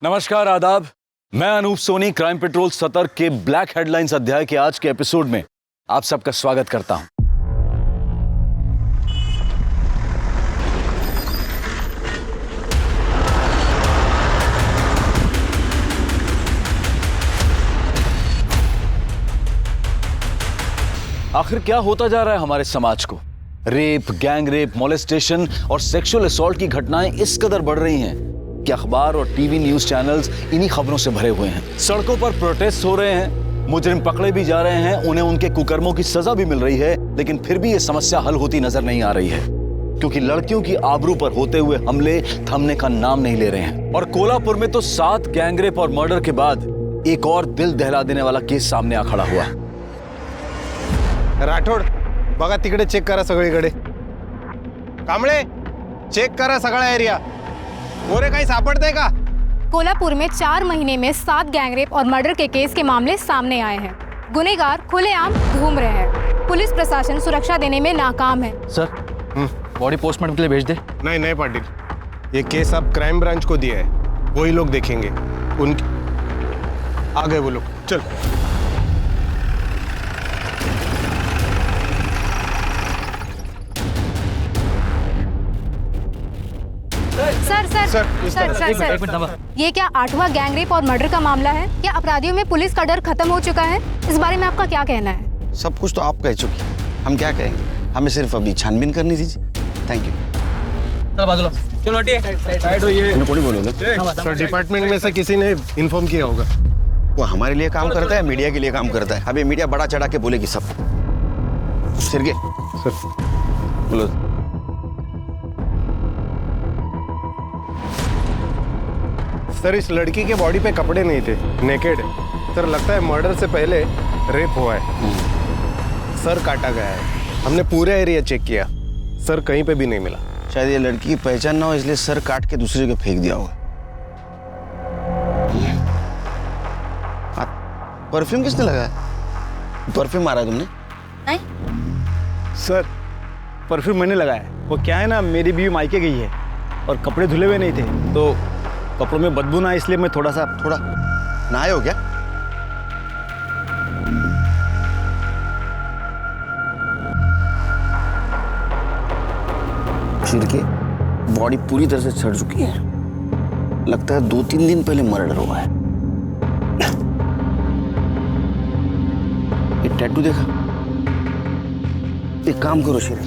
नमस्कार, आदाब। मैं अनूप सोनी क्राइम पेट्रोल सतर्क के ब्लैक हेडलाइंस अध्याय के आज के एपिसोड में आप सबका स्वागत करता हूं। आखिर क्या होता जा रहा है हमारे समाज को? रेप, गैंग रेप, मोलेस्टेशन और सेक्सुअल असॉल्ट की घटनाएं इस कदर बढ़ रही हैं कि अखबार और टीवी न्यूज चैनल्स इन्हीं खबरों से भरे हुए हैं। सड़कों पर प्रोटेस्ट हो रहे हैं, मुजरिम पकड़े भी जा रहे हैं, उन्हें उनके कुकर्मों की सजा भी मिल रही है, लेकिन फिर भी ये समस्या हल होती नजर नहीं आ रही है, क्योंकि लड़कियों की आबरू पर होते हुए हमले थमने का नाम नहीं ले रहे हैं। और कोल्हापुर में तो 7 गैंगरेप और मर्डर के बाद एक और दिल दहला देने वाला केस सामने आ खड़ा हुआ। राठोड, बघा तिकडे चेक करा सगळीकडे। कांबळे, चेक करा सगळा एरिया। मोरे काही सापडतंय का? कोल्हापुर में 4 महीने में 7 गैंगरेप और मर्डर के केस के मामले सामने आए हैं। गुनहगार खुलेआम घूम रहे हैं। पुलिस प्रशासन सुरक्षा देने में नाकाम है। सर, बॉडी पोस्टमार्टम के लिए भेज दे। नहीं नहीं पाटिल, ये केस अब क्राइम ब्रांच को दिया है, वही लोग देखेंगे। उनके आ गए वो लोग। चल सर, ये क्या 8वां गैंगरेप और मर्डर का मामला है? क्या अपराधियों में पुलिस का डर खत्म हो चुका है? इस बारे में आपका क्या कहना है? सब कुछ तो आप कह चुकी, हम क्या कहेंगे? हमें सिर्फ अभी छानबीन करनी दीजिए। Thank you. चलो सर, डिपार्टमेंट में से किसी ने इन्फॉर्म किया होगा। वो हमारे लिए काम करता है, मीडिया के लिए काम करता है। अभी मीडिया बड़ा चढ़ा के बोलेगी सब। सिरगे सर, बोलो। सर, इस लड़की के बॉडी पे कपड़े नहीं थे, नेकेड है। सर, लगता है मर्डर से पहले रेप हुआ है। सर काटा गया है। हमने पूरा एरिया चेक किया, सर कहीं पे भी नहीं मिला। शायद ये लड़की की पहचान ना हो, इसलिए सर काट के दूसरे को फेंक दिया होगा। परफ्यूम किसने लगाया? परफ्यूम मारा है तुमने? नहीं सर, परफ्यूम मैंने लगाया है। वो क्या है ना, मेरी बीवी मायके गई है और कपड़े धुले हुए नहीं थे, तो कपड़ों में बदबू ना, इसलिए मैं थोड़ा नहाए हो क्या? सिर के बॉडी पूरी तरह से सड़ चुकी है। लगता है 2-3 दिन पहले मर्डर हुआ है। ये टैटू देखा? एक काम करो शिर,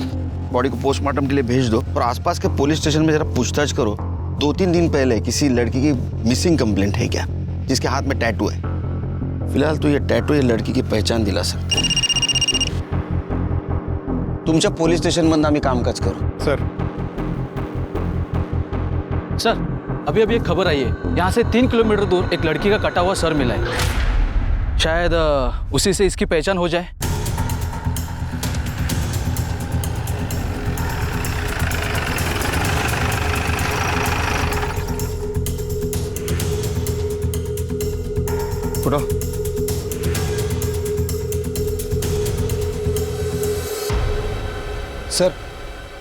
बॉडी को पोस्टमार्टम के लिए भेज दो और आसपास के पुलिस स्टेशन में जरा पूछताछ करो। 2-3 दिन पहले किसी लड़की की मिसिंग कंप्लेंट है क्या, जिसके हाथ में टैटू है? फिलहाल तो ये टैटू ये लड़की की पहचान दिला सकते हैं। तुमच्या पोलीस स्टेशन मध्ये आम्ही कामकाज करू। सर, अभी एक खबर आई है, यहाँ से 3 किलोमीटर दूर एक लड़की का कटा हुआ सर मिला है। शायद उसी से इसकी पहचान हो जाए। उठो। सर,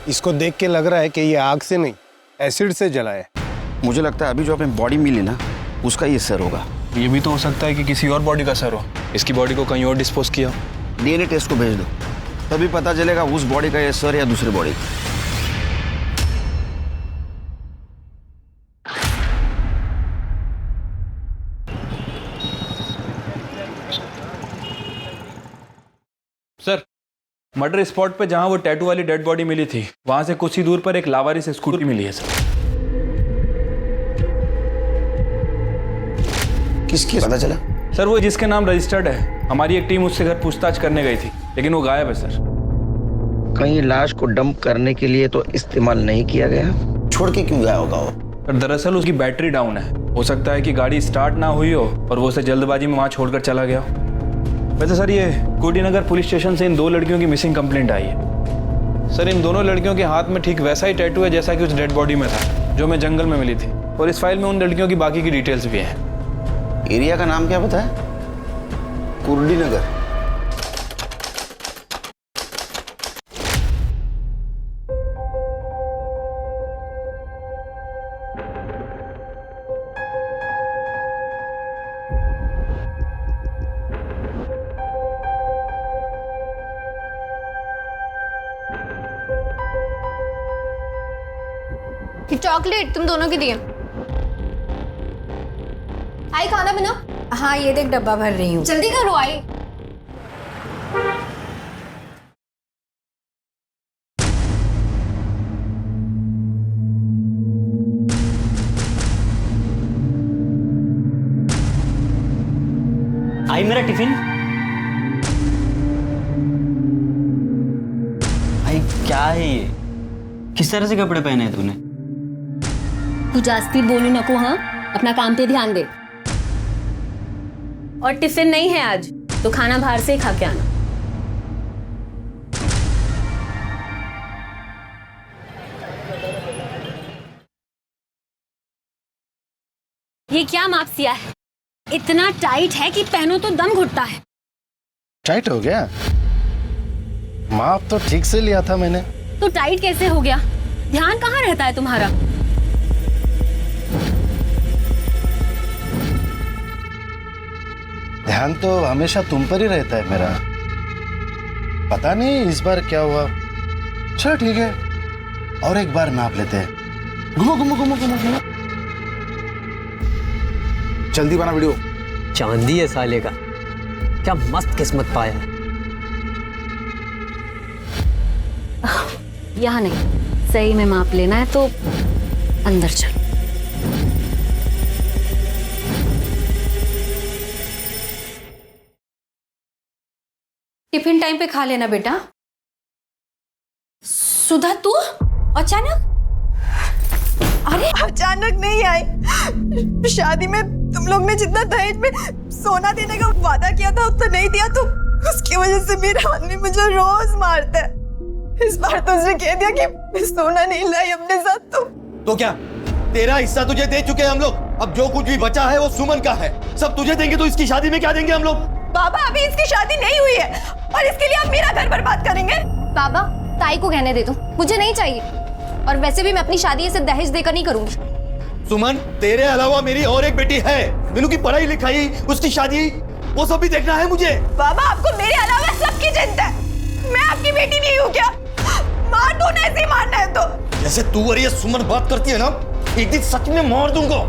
इसको देख के लग रहा है कि ये आग से नहीं, एसिड से जला है। मुझे लगता है अभी जो हमें बॉडी मिली ना, उसका ये सर होगा। ये भी तो हो सकता है कि किसी और बॉडी का सर हो, इसकी बॉडी को कहीं और डिस्पोज किया। डीएनए टेस्ट को भेज दो, तभी पता चलेगा उस बॉडी का ये सर या दूसरे बॉडी का। सर, मर्डर स्पॉट पे जहां वो टैटू वाली डेड बॉडी मिली थी, वहां से कुछ ही दूर पर एक लावारिस स्कूटी मिली है सर। किसकी पता चला? सर, वो जिसके नाम रजिस्टर्ड है, हमारी एक टीम उससे घर पूछताछ करने गई थी, लेकिन वो गायब है सर। कहीं लाश को डंप करने के लिए तो इस्तेमाल नहीं किया गया? छोड़ के क्यों गया होगा वो? सर, दरअसल उसकी बैटरी डाउन है। हो सकता है कि गाड़ी स्टार्ट ना हुई हो और वो उसे जल्दबाजी में वहां छोड़कर चला गया हो। वैसे सर, ये कोडीनगर पुलिस स्टेशन से इन 2 लड़कियों की मिसिंग कंप्लेंट आई है। सर, इन दोनों लड़कियों के हाथ में ठीक वैसा ही टैटू है जैसा कि उस डेड बॉडी में था, जो मैं जंगल में मिली थी। और इस फाइल में उन लड़कियों की बाकी की डिटेल्स भी हैं। एरिया का नाम क्या बताया? कोडीनगर। ये चॉकलेट तुम दोनों के दिए। आई खाना बनाओ। हाँ ये देख डब्बा भर रही हूँ। जल्दी करो आई। आई मेरा टिफिन। भाई क्या है ये, किस तरह से कपड़े पहने हैं तूने? तू जास्ती बोलू नको। हाँ अपना काम पे ध्यान दे। और टिफिन नहीं है आज तो खाना बाहर से ही खा के आना। ये क्या माप सिया है? इतना टाइट है कि पहनो तो दम घुटता है। टाइट हो गया? माप तो ठीक से लिया था मैंने। तो टाइट कैसे हो गया? ध्यान कहाँ रहता है तुम्हारा? ध्यान तो हमेशा तुम पर ही रहता है मेरा। पता नहीं इस बार क्या हुआ। चलो ठीक है, और एक बार नाप लेते हैं। घुमो घुमो घुमो घुमो घुमो। जल्दी बना वीडियो। चांदी है साले का, क्या मस्त किस्मत पाया है। यहाँ नहीं, सही में माप लेना है तो अंदर चल। टिफिन टाइम पे खा लेना बेटा। सुधा तू अचानक? अरे अचानक नहीं आई। शादी में तुम लोग ने जितना दहेज में सोना देने का वादा किया था उतना नहीं दिया, तो उसकी वजह से मेरा आदमी मुझे रोज मारता है। इस बार तो उसने कह दिया कि मैं सोना नहीं लाई अपने साथ। तो क्या तेरा हिस्सा तुझे दे चुके हैं हम लोग? अब जो कुछ भी बचा है वो सुमन का है, सब तुझे देंगे। तो इसकी शादी में क्या देंगे हम लोग? बाबा अभी इसकी शादी नहीं हुई है और इसके लिए आप मेरा घर बर्बाद करेंगे? बाबा ताई को कहने दे दो, मुझे नहीं चाहिए। और वैसे भी मैं अपनी शादी ऐसे दहेज देकर नहीं करूंगी। सुमन तेरे अलावा मेरी और एक बेटी है, मीनू की पढ़ाई लिखाई, उसकी शादी, वो सब भी देखना है मुझे। बाबा आपको मेरे अलावा सबकी चिंता है। मैं आपकी बेटी नहीं हूँ क्या? मार दो ना, ऐसे ही मारना है तो। जैसे तू और ये सुमन बात करती है ना, एक दिन सच में मार दूंगा।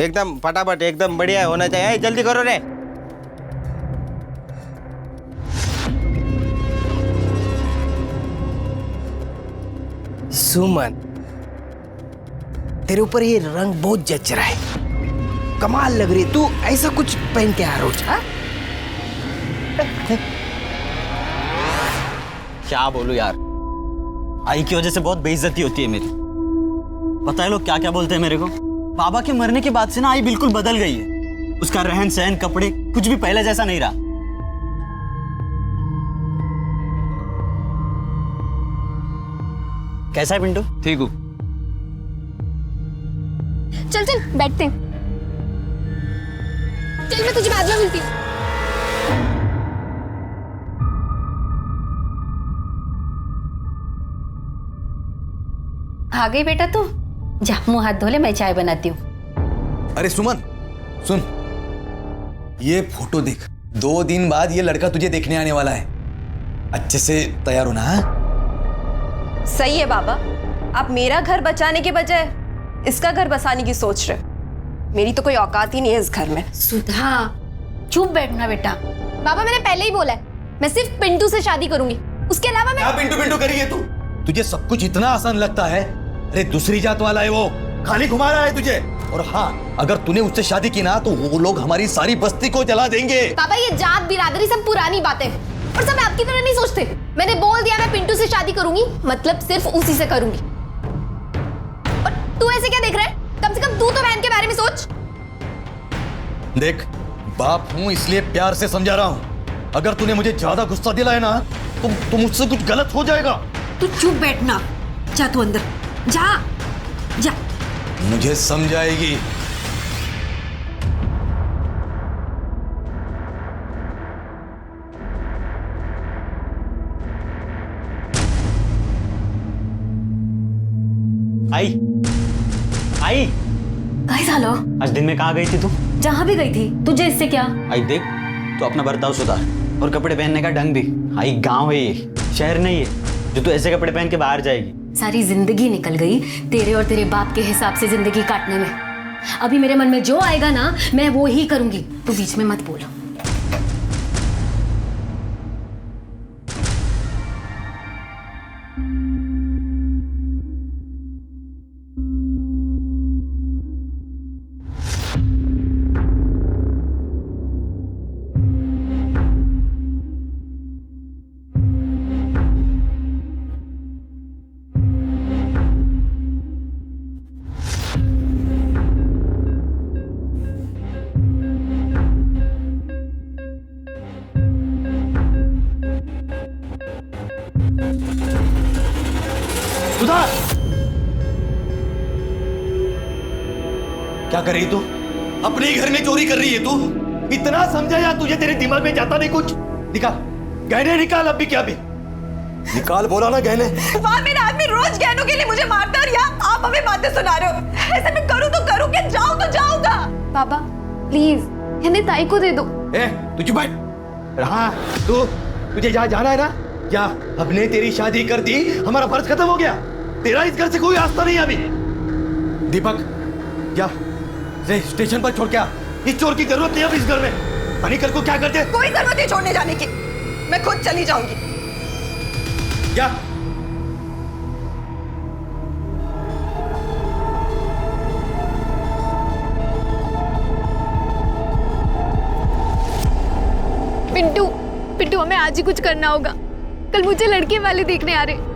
एकदम फटाफट, एकदम बढ़िया होना चाहिए। जल्दी करो रे। सुमन, तेरे ऊपर ये रंग बहुत जच रहा है, कमाल लग रही है। तू ऐसा कुछ पहन के आ रोज? क्या बोलूं यार, आई की वजह से बहुत बेइज्जती होती है मेरी। पता है लोग क्या क्या बोलते हैं मेरे को? बाबा के मरने के बाद से ना आई बिल्कुल बदल गई है। उसका रहन सहन, कपड़े, कुछ भी पहले जैसा नहीं रहा। कैसा है पिंटू? ठीक हूँ। चल चल बैठते हैं। चल मैं तुझे बाद में मिलती हूँ। आ गई बेटा तू? जा मुंह हाथ धो ले, मैं चाय बनाती हूँ। अरे सुमन सुन, ये फोटो देख। 2 दिन बाद ये लड़का तुझे देखने आने वाला है। अच्छे से तैयार होना। सही है बाबा, आप मेरा घर बचाने के बजाय इसका घर बसाने की सोच रहे। मेरी तो कोई औकात ही नहीं है इस घर में। सुधा चुप बैठना बेटा। बाबा मैंने पहले ही बोला है, मैं सिर्फ पिंटू से शादी करूंगी, उसके अलावा मैं। क्या पिंटू पिंटू करी है तू? तुझे सब कुछ इतना आसान लगता है? अरे दूसरी जात वाला है वो, खाली घुमा रहा है तुझे। और हाँ, अगर तूने उससे शादी की ना तो वो लोग हमारी सारी बस्ती को जला देंगे। बाबा ये जात बिरादरी सब पुरानी बातें, और सब आपकी तरह नहीं सोचते। मैंने बोल दिया मैं पिंटू से शादी करूंगी, मतलब सिर्फ उसी से करूंगी। और तू ऐसे क्या देख रहा है? कम से कम तू तो बहन के बारे में सोच। देख, बाप हूं इसलिए प्यार से समझा रहा हूं। अगर तूने मुझे ज्यादा गुस्सा दिलाया ना तो मुझसे कुछ गलत हो जाएगा। तू चुप बैठना। जा तू अंदर जा। जा। मुझे समझाएगी। आई आई काय झालो? आज दिन में कहाँ गई थी तू? जहां भी गई थी, तुझे इससे क्या? आई देख, तो अपना बर्ताव सुधार और कपड़े पहनने का ढंग भी। भाई गांव है ये, शहर नहीं है जो तू ऐसे कपड़े पहन के बाहर जाएगी। सारी जिंदगी निकल गई तेरे और तेरे बाप के हिसाब से जिंदगी काटने में। अभी मेरे मन में जो आएगा ना मैं वो ही करूंगी, तू बीच में मत बोलो। सुधा, क्या कर रही तू? अपने ही घर में चोरी कर रही है तू? इतना समझा या तुझे? तेरे दिमाग में जाता नहीं कुछ? निकाल गहने, निकाल अब भी, क्या भी निकाल, बोला ना गहने। वहाँ मेरा आदमी रोज गहनों के लिए मुझे मारता है और यहाँ आप हमें बातें सुना रहे हो। ऐसे मैं करूँ तो करूँ, क्या जाऊँ तो जाऊँगा। पापा प्लीज इन्हें ताई को दे दो। ए, तू चुप बैठ। हाँ, तुझे जहाँ जाना है ना जा। हमने तेरी शादी कर दी, हमारा फर्ज खत्म हो गया। तेरा इस घर से कोई रास्ता नहीं अभी। दीपक जा, स्टेशन पर छोड़ के आ। इस चोर की जरूरत नहीं अब इस घर में। अनिकल को क्या करते? कोई जरूरत नहीं छोड़ने जाने की, मैं खुद चली जाऊंगी। जा। पिंटू पिंटू हमें आज ही कुछ करना होगा। कल मुझे लड़के वाले देखने आ रहे।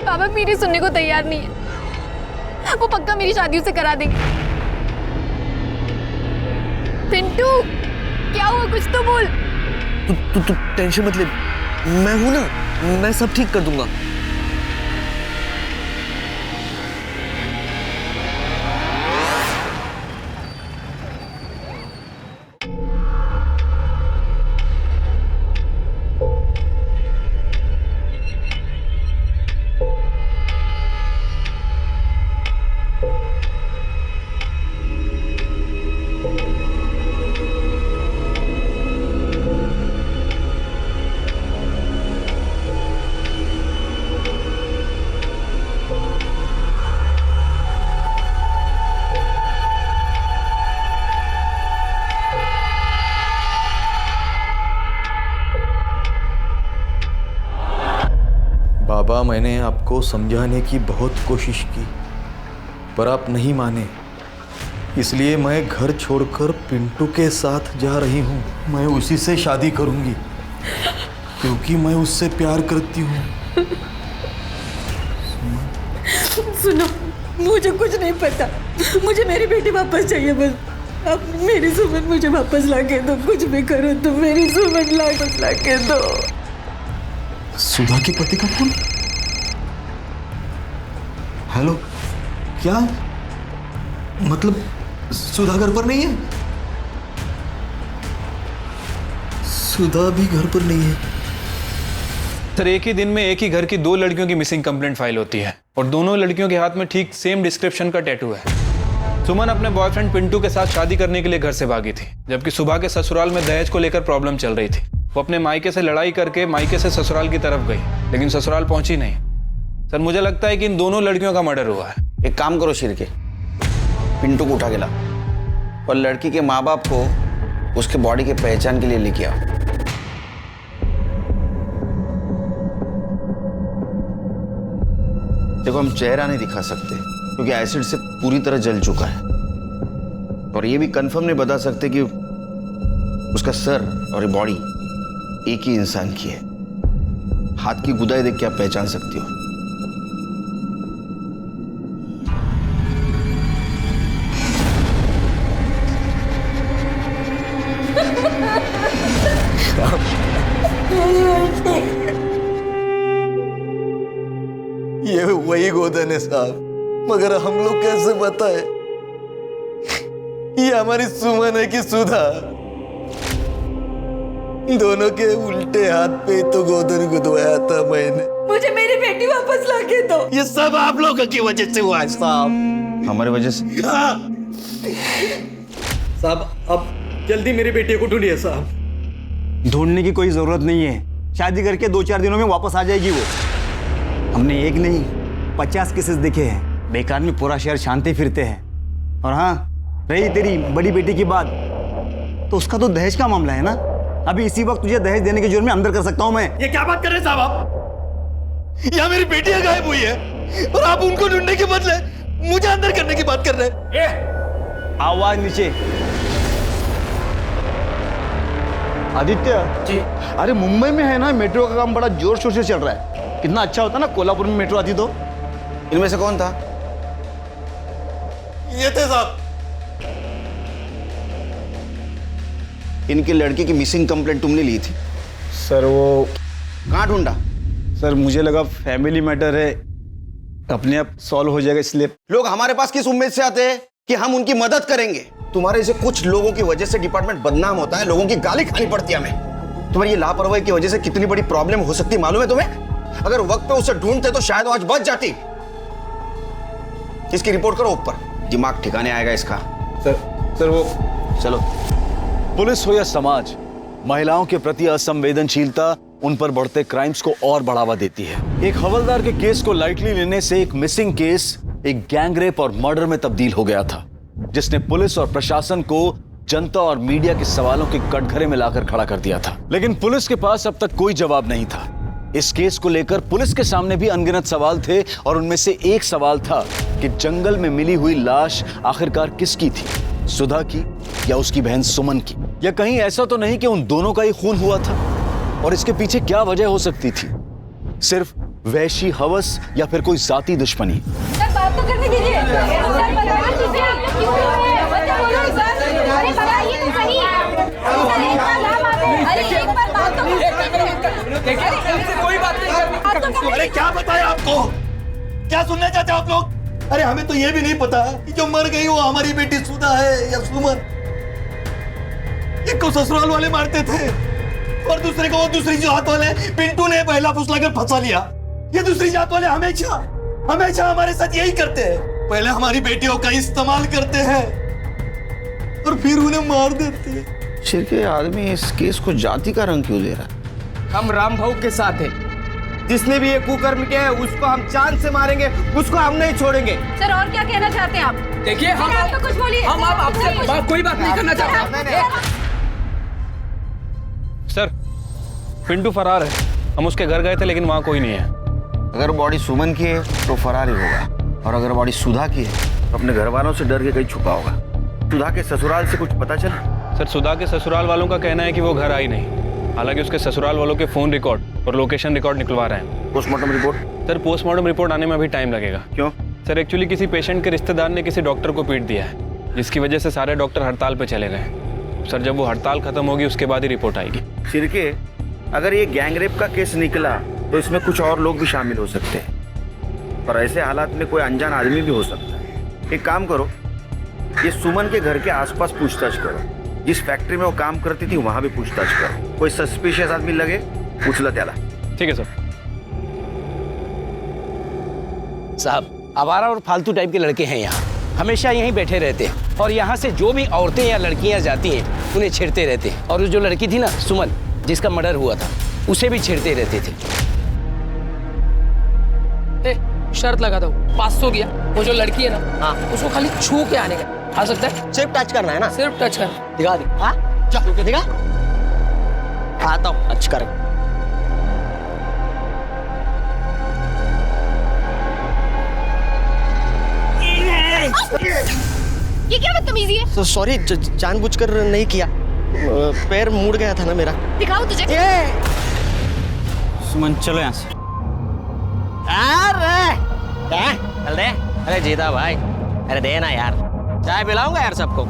पापा मेरी सुनने को तैयार नहीं है, वो पक्का मेरी शादी से करा देंगे। पिंटू क्या हुआ, कुछ तो बोल। तू टेंशन मत ले, मैं हूं ना, मैं सब ठीक कर दूंगा। बाबा, मैंने आपको समझाने की बहुत कोशिश की पर आप नहीं माने, इसलिए मैं घर छोड़कर पिंटू के साथ जा रही हूँ। मैं उसी से शादी करूँगी क्योंकि मैं उससे प्यार करती हूँ। सुनो, मुझे कुछ नहीं पता, मुझे मेरी बेटी वापस चाहिए बस। अब मेरी सुमन मुझे वापस लाके दो, कुछ भी करो तो मेरी सुमन वापस लाके दो। सुधा के पति का फोन? हेलो, क्या मतलब सुधा घर पर नहीं है? सुधा भी घर पर नहीं है। सर, एक ही दिन में एक ही घर की 2 लड़कियों की मिसिंग कंप्लेंट फाइल होती है और दोनों लड़कियों के हाथ में ठीक सेम डिस्क्रिप्शन का टैटू है। सुमन अपने बॉयफ्रेंड पिंटू के साथ शादी करने के लिए घर से भागी थी, जबकि सुबह के ससुराल में दहेज को लेकर प्रॉब्लम चल रही थी। वो अपने मायके से लड़ाई करके मायके से ससुराल की तरफ गई, लेकिन ससुराल पहुंची नहीं। सर, मुझे लगता है कि इन दोनों लड़कियों का मर्डर हुआ है। एक काम करो शिरके, पिंटू को उठा के ला और लड़की के माँ बाप को उसके बॉडी के पहचान के लिए लेके आओ। देखो, हम चेहरा नहीं दिखा सकते क्योंकि एसिड से पूरी तरह जल चुका है, और ये भी कंफर्म नहीं बता सकते कि उसका सर और ये बॉडी एक ही इंसान की है। हाथ की गुदाई देख के आप पहचान सकती हो। ये वही गोदन है साहब, मगर हम लोग कैसे बताए ये हमारी सुमन है कि सुधा? दोनों के उल्टे हाथ पे तो गोदन गुदवाया था मैंने। मुझे मेरी बेटी वापस लाके दो। ये सब आप लोगों की वजह से हुआ है साहब। हमारी वजह से? साहब, अब जल्दी मेरी बेटी को ढूंढिए साहब। ढूंढने की कोई जरूरत नहीं है, शादी करके 2-4 दिनों में वापस आ जाएगी वो। हमने एक नहीं 50 केसेस देखे हैं, बेकार में पूरा शहर शांति फिरते हैं। और हाँ, रही तेरी बड़ी बेटी की बात, तो उसका तो दहेज का मामला है ना। अभी इसी वक्त तुझे दहेज देने के जुर्म में अंदर कर सकता हूं मैं। ये क्या बात कर रहे हैं साहब आप? यहाँ मेरी बेटियां गायब हुई है और आप उनको ढूंढने के बदले मुझे अंदर करने की बात कर रहे हैं। आवाज नीचे। आदित्य जी, अरे मुंबई में है ना मेट्रो का काम बड़ा जोर शोर से चल रहा है। कितना अच्छा होता ना कोल्हापुर में मेट्रो आती तो। इनमें से कौन था? ये थे साहब। इनकी लड़की की मिसिंग कंप्लेंट तुमने ली थी? सर वो कहाँ ढूंढा? सर मुझे लगा फैमिली मैटर है, अपने आप सॉल्व हो जाएगा, इसलिए। लोग हमारे पास किस उम्मीद से आते हैं कि हम उनकी मदद करेंगे? तुम्हारे जैसे कुछ लोगों की वजह से डिपार्टमेंट बदनाम होता है, लोगों की गाली खानी पड़ती है हमें। तुम्हारी ये लापरवाही की वजह से कितनी बड़ी प्रॉब्लम हो सकती मालूम है तुम्हें? अगर वक्त पे उसे ढूंढते तो शायद आज बच जाती। इसकी रिपोर्ट करो ऊपर, दिमाग ठिकाने आएगा इसका। सर वो चलो। पुलिस हो या समाज, महिलाओं के प्रति असंवेदनशीलता उन पर बढ़ते क्राइम्स को और बढ़ावा देती है। एक हवलदार के केस को लाइटली लेने से एक मिसिंग केस एक गैंगरेप और मर्डर में तब्दील हो गया था, जिसने पुलिस और प्रशासन को जनता और मीडिया के सवालों के कटघरे में लाकर खड़ा कर दिया था। लेकिन पुलिस के पास अब तक कोई जवाब नहीं था। इस केस को लेकर पुलिस के सामने भी अनगिनत सवाल थे और उनमें से एक सवाल था कि जंगल में मिली हुई लाश आखिरकार किसकी थी, सुधा की या उसकी बहन सुमन की? या कहीं ऐसा तो नहीं कि उन दोनों का ही खून हुआ था? और इसके पीछे क्या वजह हो सकती थी? सिर्फ वहशी हवस या फिर कोई जाती दुश्मनी? सर बात तो करने दीजिए। सर बताइए किसे क्यों है? बोलो सर। अरे बताइए तो सही। सर एक बार नाम आते हैं। अरे एक बार बात तो देखिए इनसे कोई बात नहीं करनी। अरे क्या बताया आपको? क्या सुनना चाहते हो आप लोग? अरे हमें तो ये भी नहीं पता कि जो मर गई वो हमारी बेटी सुधा है या सुमन। एक को ससुराल वाले मारते थे और दूसरे को वो दूसरी जात वाले पिंटू ने पहला फुसलाकर फंसा लिया। ये दूसरी जात वाले हमेशा हमारे साथ यही करते हैं। पहले हमारी बेटियों का इस्तेमाल करते हैं और फिर उन्हें मार देते हैं। सिर के आदमी इस केस को जाति का रंग क्यों दे रहा है? हम राम भाऊ के साथ हैं। जिसने भी ये कुकर्म किया है उसको हम चांद से मारेंगे, उसको हम नहीं छोड़ेंगे। सर और क्या कहना चाहते हैं आप? देखिए हम आप तो कुछ बोलिए। हम आपसे कोई बात नहीं करना चाहते। सर पिंटू फरार है। हम उसके घर गए थे लेकिन वहाँ कोई नहीं है। अगर बॉडी सुमन की है तो फरार ही होगा, और अगर बॉडी सुधा की है तो अपने घर वालों से डर के कहीं छुपा होगा। सुधा के ससुराल से कुछ पता चला? सर सुधा के ससुराल वालों का कहना है कि वो घर आई नहीं। हालांकि उसके ससुराल वालों के फोन रिकॉर्ड और लोकेशन रिकॉर्ड निकलवा रहे हैं। Postmortem report? Sir postmortem report आने में अभी टाइम लगेगा। क्यों? सर एक्चुअली किसी पेशेंट के रिश्तेदार ने किसी डॉक्टर को पीट दिया है, जिसकी वजह से सारे डॉक्टर हड़ताल पे चले गए। सर जब वो हड़ताल खत्म होगी उसके बाद ही रिपोर्ट आएगी। सिरके, अगर ये गैंगरेप का केस निकला तो इसमें कुछ और लोग भी शामिल हो सकते हैं, और ऐसे हालात में कोई अनजान आदमी भी हो सकता है। एक काम करो, ये सुमन के घर के आसपास पूछताछ करो। जिस फैक्ट्री में वो काम करती थी वहां भी पूछताछ करो। कोई सस्पिशियस आदमी लगे पूछ लो त्याला। ठीक है सर। साहब आवारा और फालतू टाइप के लड़के हैं यहाँ, हमेशा यहीं बैठे रहते हैं और यहाँ से जो भी औरतें या लड़कियाँ जाती हैं उन्हें छेड़ते रहते हैं। और जो लड़की थी ना सुमन, जिसका मर्डर हुआ था, उसे भी छेड़ते रहते थे। शर्त लगा दो 500 गया। वो जो लड़की है ना, हाँ, उसको खाली छू के आने का आ सकता है। सिर्फ टच करना है ना? सिर्फ टच करना। दिखा दे। हाँ छू के दिखा। आता हूँ टच कर। ये क्या बदतमीजी है? सॉरी, जानबूझकर नहीं किया, पैर मुड़ गया था ना मेरा। दिखाओ तुझे। सुमन चलो यहाँ से। अरे चल दे। अरे जीता भाई, अरे दे ना यार, चाय पिलाऊंगा यार सबको।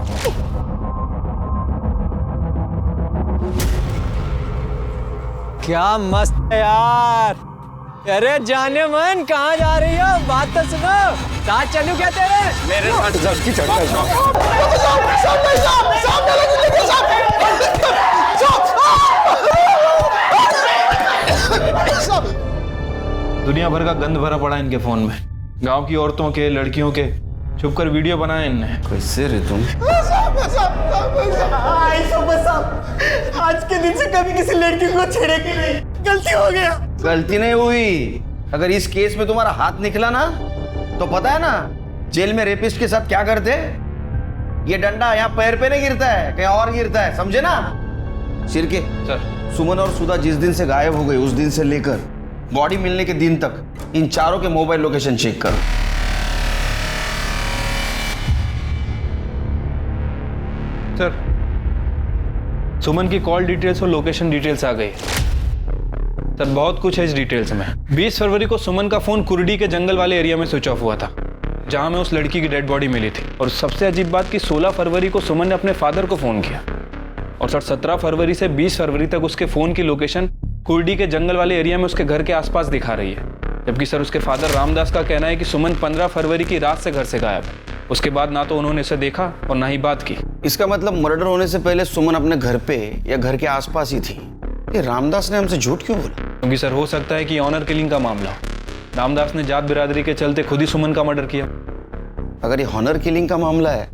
क्या मस्त है यार। अरे जाने मन कहाँ जा रही हो? बात तो सुनो। साथ चलूं क्या तेरे? मेरे साथ की चढ़ता दुनिया भर का गंद भरा पड़ा इनके फोन में। गांव की औरतों के, लड़कियों के छुपकर वीडियो बनाए इनने। कैसे रे तुम? आज के दिन से कभी किसी लड़की को छेड़ेगी नहीं। गलती हो गया। गलती नहीं हुई। अगर इस केस में तुम्हारा हाथ निकला ना तो पता है ना जेल में रेपिस्ट के साथ क्या करते? ये डंडा यहाँ पैर पे नहीं गिरता है, कहीं और गिरता है, समझे ना? सिरके सर, सुमन और सुधा जिस दिन से गायब हो गई उस दिन से लेकर बॉडी मिलने के दिन तक इन चारों के मोबाइल लोकेशन चेक करो। सर, सुमन की कॉल डिटेल्स और लोकेशन डिटेल्स आ गई। सर, बहुत कुछ है इस डिटेल्स में। 20 फरवरी को सुमन का फोन कुर्डी के जंगल वाले एरिया में स्विच ऑफ हुआ था, जहां में उस लड़की की डेड बॉडी मिली थी। और सबसे अजीब बात कि 16 फरवरी को सुमन ने अपने फादर को फोन किया। और सर, 17 फरवरी से 20 फरवरी तक उसके फोन की लोकेशन कुर्डी के जंगल वाले एरिया में उसके घर के आसपास दिखा रही है। जबकि सर, उसके फादर रामदास का कहना है कि सुमन 15 फरवरी की रात से घर से गायब है। उसके बाद ना तो उन्होंने इसे देखा और ना ही बात की। इसका मतलब मर्डर होने से पहले सुमन अपने घर पे या घर के आसपास ही थी। ये रामदास ने हमसे झूठ क्यों बोला? क्योंकि सर, हो सकता है कि ऑनर किलिंग का मामला हो। रामदास ने जात बिरादरी के चलते खुद ही सुमन का मर्डर किया। अगर ये ऑनर किलिंग का मामला है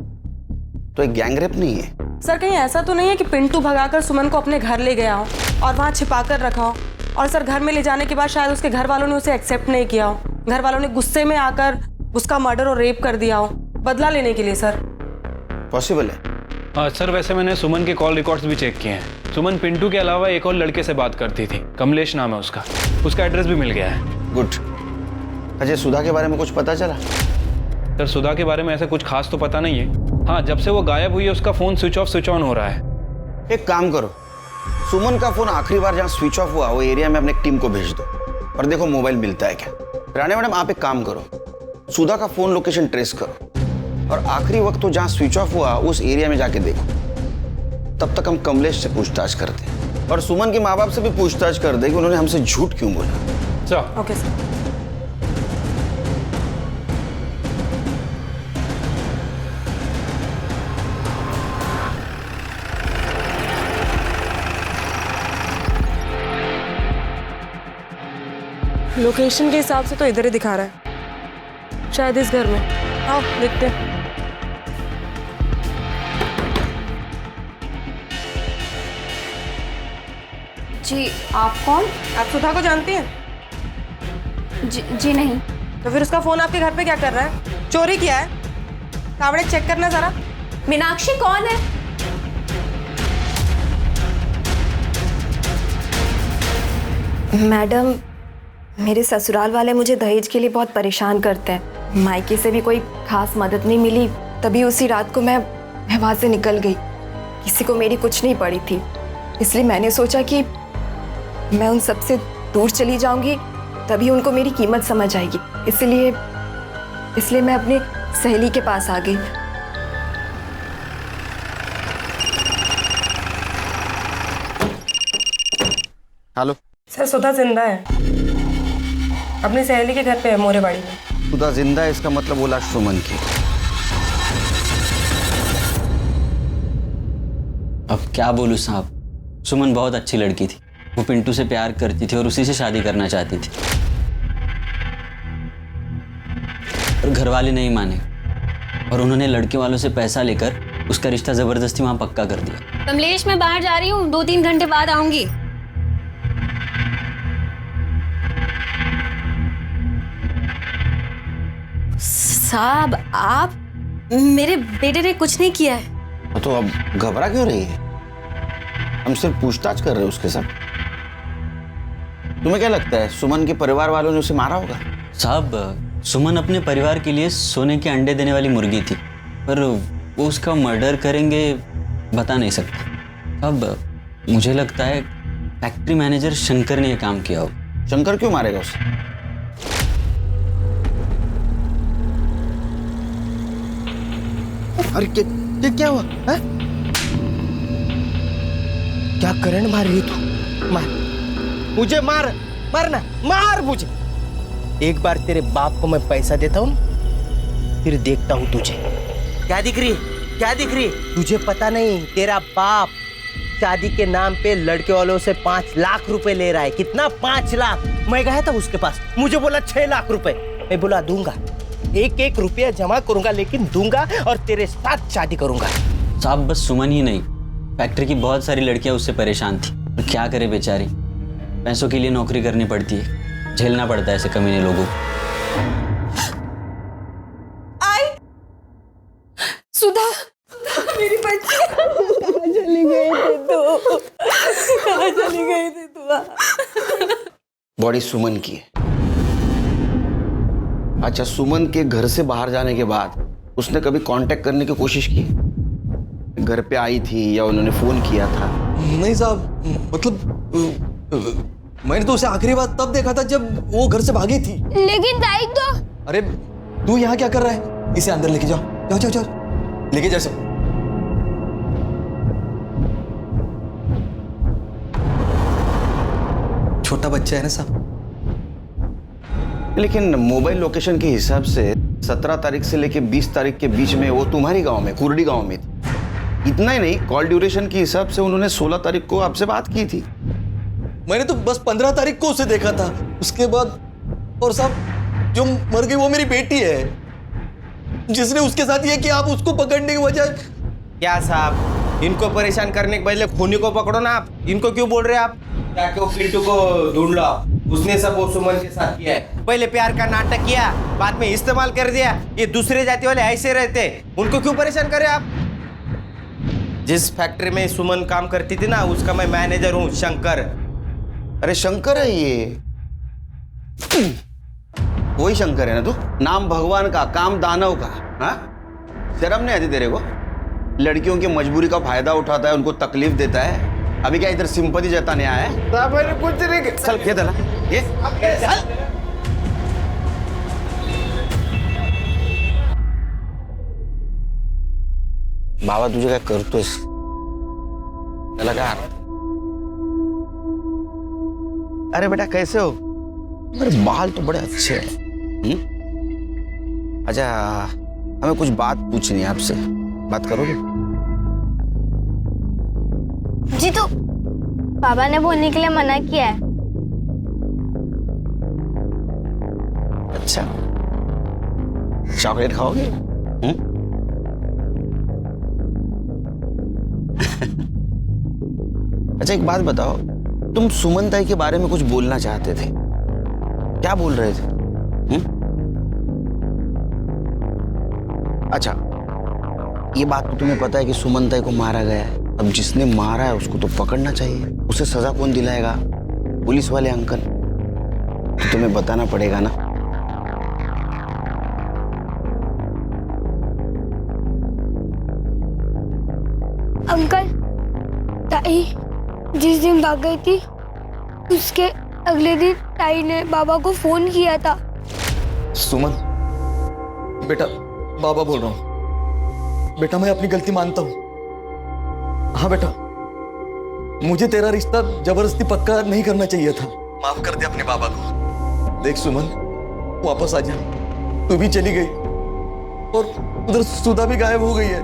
तो एक गैंगरेप नहीं है। सर, कहीं ऐसा तो नहीं है कि पिंटू भगाकर सुमन को अपने घर ले गया हो और वहाँ छिपा कर रखा हो? और सर, घर में ले जाने के बाद शायद उसके घर वालों ने उसे एक्सेप्ट नहीं किया हो, घर वालों ने गुस्से में आकर उसका मर्डर और रेप कर दिया हो बदला लेने के लिए। सर, पॉसिबल है। सर, वैसे मैंने सुमन के कॉल रिकॉर्ड्स भी चेक किए हैं। सुमन पिंटू के अलावा एक और लड़के से बात करती थी, कमलेश नाम है उसका एड्रेस भी मिल गया है। गुड। अजय, सुधा के बारे में कुछ पता चला? सर, सुधा के बारे में ऐसा कुछ खास तो पता नहीं है। हाँ, जब से वो गायब हुई है उसका phone switch off switch on हो रहा है। एक काम करो, सुमन का फोन आखिरी बार जहाँ स्विच ऑफ हुआ वो एरिया में अपने टीम को भेज दो और देखो मोबाइल मिलता है क्या। राणे मैडम, आप एक काम करो, सुधा का फोन लोकेशन ट्रेस करो और आखिरी वक्त तो जहाँ स्विच ऑफ हुआ उस एरिया में जाके देखो। तब तक हम कमलेश से पूछताछ करते हैं और सुमन के माँ बाप से भी पूछताछ कर दे कि उन्होंने हमसे झूठ क्यों बोला। Sir, okay sir. लोकेशन के हिसाब से तो इधर ही दिखा रहा है, शायद इस घर में। आओ देखते हैं। जी, आप कौन? आप सुधा को जानती हैं? जी नहीं। तो फिर उसका फोन आपके घर पे क्या कर रहा है? चोरी किया है? कावड़े चेक करना जरा। मीनाक्षी कौन है? मैडम, मेरे ससुराल वाले मुझे दहेज के लिए बहुत परेशान करते हैं। मायके से भी कोई खास मदद नहीं मिली, तभी उसी रात को मैं वहाँ से निकल गई। किसी को मेरी कुछ नहीं पड़ी थी, इसलिए मैंने सोचा कि मैं उन सबसे दूर चली जाऊंगी, तभी उनको मेरी कीमत समझ आएगी। इसलिए मैं अपनी सहेली के पास आ गई। हेलो सर, सुधा जिंदा है, अपनी सहेली के घर पे है, मोरेबाड़ी में। सुधा जिंदा है, इसका मतलब वो लाश सुमन की। अब क्या बोलूं साहब, सुमन बहुत अच्छी लड़की थी। वो पिंटू से प्यार करती थी और उसी से शादी करना चाहती थी, और घर वाले नहीं माने और उन्होंने लड़के वालों से पैसा लेकर उसका रिश्ता जबरदस्ती वहां पक्का कर दिया। कमलेश, मैं बाहर जा रही हूँ, 2-3 घंटे बाद आऊंगी। साहब, आप, मेरे बेटे ने कुछ नहीं किया है। तो अब घबरा क्यों रही है? हम सिर्फ पूछताछ कर रहे हैं उसके साथ। तुम्हें क्या लगता है सुमन के परिवार वालों ने उसे मारा होगा? साहब, सुमन अपने परिवार के लिए सोने के अंडे देने वाली मुर्गी थी, पर वो उसका मर्डर करेंगे बता नहीं सकता। अब मुझे लगता है फैक्ट्री मैनेजर शंकर ने यह काम किया हो। शंकर क्यों मारेगा उसे? अरे क्या हुआ है? क्या करंट मार रही तू? मार मुझे, मार मुझे। एक बार तेरे बाप को मैं पैसा देता हूँ, फिर देखता हूँ तुझे। क्या दिख रही? तुझे पता नहीं, तेरा बाप शादी के नाम पे लड़के वालों से 5 लाख रुपए ले रहा है। कितना? 5 लाख। मैं गया था उसके पास, मुझे बोला 6 लाख रुपए। मैं बोला दूंगा, 1-1 रुपया जमा करूंगा, लेकिन दूंगा और तेरे साथ शादी करूंगा। साहब, बस सुमन ही नहीं, फैक्ट्री की बहुत सारी लड़कियां उससे परेशान थी। क्या करे बेचारी, पैसों के लिए नौकरी करनी पड़ती है, झेलना पड़ता है ऐसे कमीने लोगों को। सुधा, मेरी बच्ची कहाँ चली गई थी तू? कहाँ चली गई थी तू? बॉडी सुमन की है। अच्छा, सुमन के घर से बाहर जाने के बाद उसने कभी कांटेक्ट करने की कोशिश की? घर पे आई थी या उन्होंने फोन किया था? नहीं साहब, मतलब मैंने तो उसे आखिरी बार तब देखा था जब वो घर से भागी थी। लेकिन ताई तो अरे तू यहाँ क्या कर रहा है? इसे अंदर लेके जाओ, जाओ जाओ जाओ, लेके जाओ सब। छोटा बच्चा है ना साहब। लेकिन मोबाइल लोकेशन के हिसाब से 17 तारीख से लेके 20 तारीख के बीच में वो तुम्हारी गांव में, कुर्डी गांव में थी। इतना ही नहीं, कॉल ड्यूरेशन के हिसाब से उन्होंने 16 तारीख को आपसे बात की थी। मैंने तो बस 15 तारीख को उसे देखा था, उसके बाद। और साहब जो मर गई वो मेरी बेटी है, जिसने उसके साथ ये किया। आप उसको पकड़ने की बजाय क्या साहब, इनको परेशान करने के पहले खूनी को पकड़ो ना आप। इनको क्यों बोल रहे हैं आप? क्या क्यों पिंटू को ढूंढ लो आप? उसने सब वो सुमन के साथ किया है। पहले प्यार का नाटक किया, बाद में इस्तेमाल कर दिया। ये दूसरे जाति वाले ऐसे रहते, उनको क्यों परेशान करे आप? जिस फैक्ट्री में सुमन काम करती थी ना, उसका मैं मैनेजर हूँ, शंकर। अरे शंकर है ये, वही शंकर है ना तू? नाम भगवान का, काम दानव का। हाँ, शर्म नहीं आती तेरे को? लड़कियों की मजबूरी का फायदा उठाता है, उनको तकलीफ देता है। अभी क्या इधर सिंपैथी जताने आया है? कुछ नहीं। चल खेत है ना ये, चल। बाबा तुझे काय करतोयस? त्याला काय? अरे बेटा कैसे हो? मेरे बाल तो बड़े अच्छे हैं। अच्छा, हमें कुछ बात पूछनी है आपसे, बात करोगे? जी तो बाबा ने बोलने के लिए मना किया है। अच्छा, चॉकलेट खाओगे? अच्छा एक बात बताओ, तुम सुमन ताई के बारे में कुछ बोलना चाहते थे, क्या बोल रहे थे? अच्छा, ये बात तो तुम्हें पता है कि सुमन ताई को मारा गया है। अब जिसने मारा है उसको तो पकड़ना चाहिए। उसे सजा कौन दिलाएगा? पुलिस वाले अंकल। तो तुम्हें बताना पड़ेगा ना। अंकल, ताई जिस दिन भाग गई थी, उसके अगले दिन ताई ने बाबा को फोन किया था। सुमन, बेटा बाबा बोल रहा हूँ। बेटा मैं अपनी गलती मानता हूँ। हाँ बेटा, मुझे तेरा रिश्ता जबरदस्ती पक्का नहीं करना चाहिए था। माफ कर दे अपने बाबा को। देख सुमन, वापस आ जा। तू भी चली गई और उधर सुधा भी गायब हो गई है।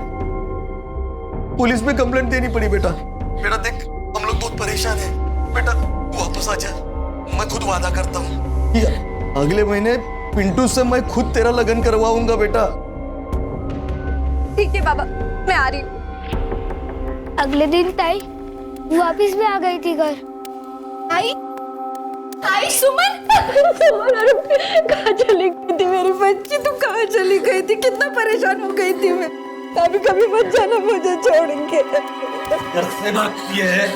पुलिस में कंप्लेंट देनी पड़ी बेटा। बेटा देख, हम लोग बहुत परेशान हैं। बेटा तू वापस आ जा। मैं खुद वादा करता हूँ कि अगले महीने पिंटू से मैं खुद तेरा लगन करवाऊंगा बेटा। ठीक है बाबा, मैं आ रही हूँ। अगले दिन ताई वापस भी आ गई थी घर। आई आई सुमन, कहाँ चली गई थी मेरी बच्ची? तू कहाँ चली गई थी? कितना परेशान हो गई थी मैं। कभी कभी मत जाना मुझे छोड़ के। घर से भागती है,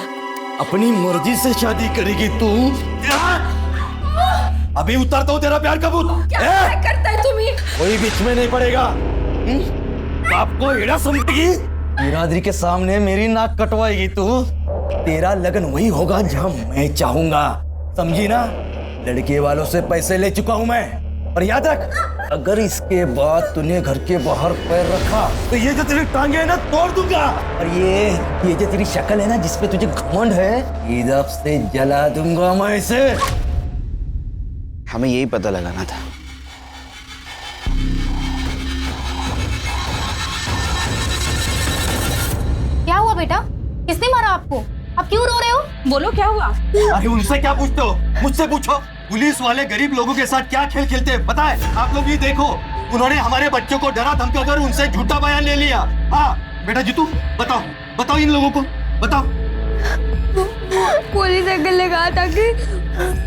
अपनी मर्जी से शादी करेगी तू। अभी उतारता हूँ तेरा प्यार का भूत। क्या करता है तुम्हें? कोई बीच में नहीं पड़ेगा। आपको एड़ा समझेगी? बिरादरी के सामने मेरी नाक कटवाएगी तू। तेरा लगन वही होगा जहां मैं चाहूंगा, समझी ना? लड़के वालों से पैसे ले चुका हूं मैं। और याद रख, अगर इसके बाद तूने घर के बाहर पैर रखा तो ये जो तेरी टांगे है ना, तोड़ दूंगा। और ये जो तेरी शक्ल है ना, जिसपे तुझे घमंड है, इधर से जला दूंगा मैं इसे। हमें यही पता लगाना था। क्या हुआ बेटा? किसने मारा आपको? आप क्यों रो रहे हो? बोलो क्या हुआ? अरे उनसे क्या पूछते हो? मुझसे पूछो। पुलिस वाले गरीब लोगों के साथ क्या खेल खेलते हैं पता है? आप लोग ये देखो, उन्होंने हमारे बच्चों को डरा धमका कर उनसे झूठा बयान ले लिया। हाँ बेटा जीतू, बताओ बताओ इन लोगों को, बताओ। पुलिस अंकल ने कहा था कि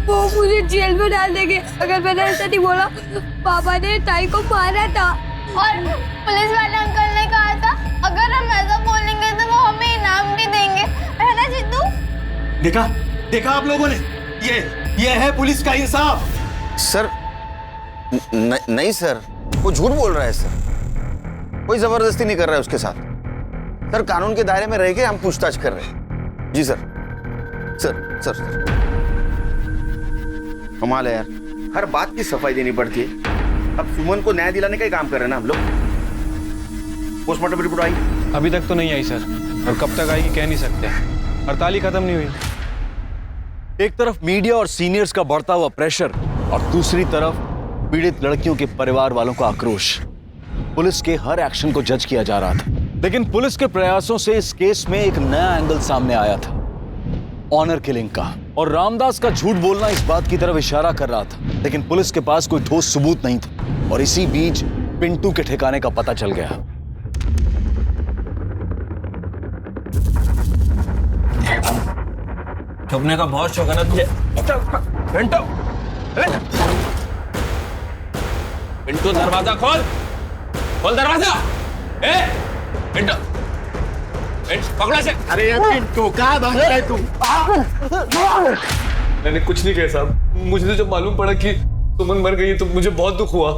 वो मुझे जेल में डाल देंगे अगर मैंने ऐसा नहीं बोला। पापा ने ताई को मारा था। और पुलिस वाले अंकल ने कहा था अगर हम ऐसा बोलेंगे तो वो हमें इनाम भी देंगे, है ना जिद्दू? देखा देखा आप लोगों ने, ये है पुलिस का इंसाफ। सर नहीं सर, वो झूठ बोल रहा है सर, कोई जबरदस्ती नहीं कर रहा है उसके साथ। सर कानून के दायरे में रह के हम पूछताछ कर रहे हैं। जी सर। सर सर सर कमाल है यार, हर बात की सफाई देनी पड़ती है। अब सुमन को न्याय दिलाने का ही काम कर रहे हैं ना हम लोग। पोस्टमार्टम रिपोर्ट आई? अभी तक तो नहीं आई सर, और कब तक आएगी कह नहीं सकते, हड़ताल ही खत्म नहीं हुई। एक तरफ मीडिया और सीनियर्स का बढ़ता हुआ प्रेशर और दूसरी तरफ पीड़ित लड़कियों के परिवार वालों का आक्रोश। पुलिस के हर एक्शन को जज किया जा रहा था, लेकिन पुलिस के प्रयासों से इस केस में एक नया एंगल सामने आया था, ऑनर किलिंग का। और रामदास का झूठ बोलना इस बात की तरफ इशारा कर रहा था, लेकिन पुलिस के पास कोई ठोस सबूत नहीं था। और इसी बीच पिंटू के ठिकाने का पता चल गया। छुपने का बहुत शौक है ना तुझे? पिंटू, पिंटू दरवाजा खोल, खोल दरवाजा। पिंटू, पकड़ा से। अरे पिंटू कहाँ भाग रहा है तू? मैंने कुछ नहीं किया साहब, मुझे तो जब मालूम पड़ा कि सुमन मर गई तो मुझे बहुत दुख हुआ,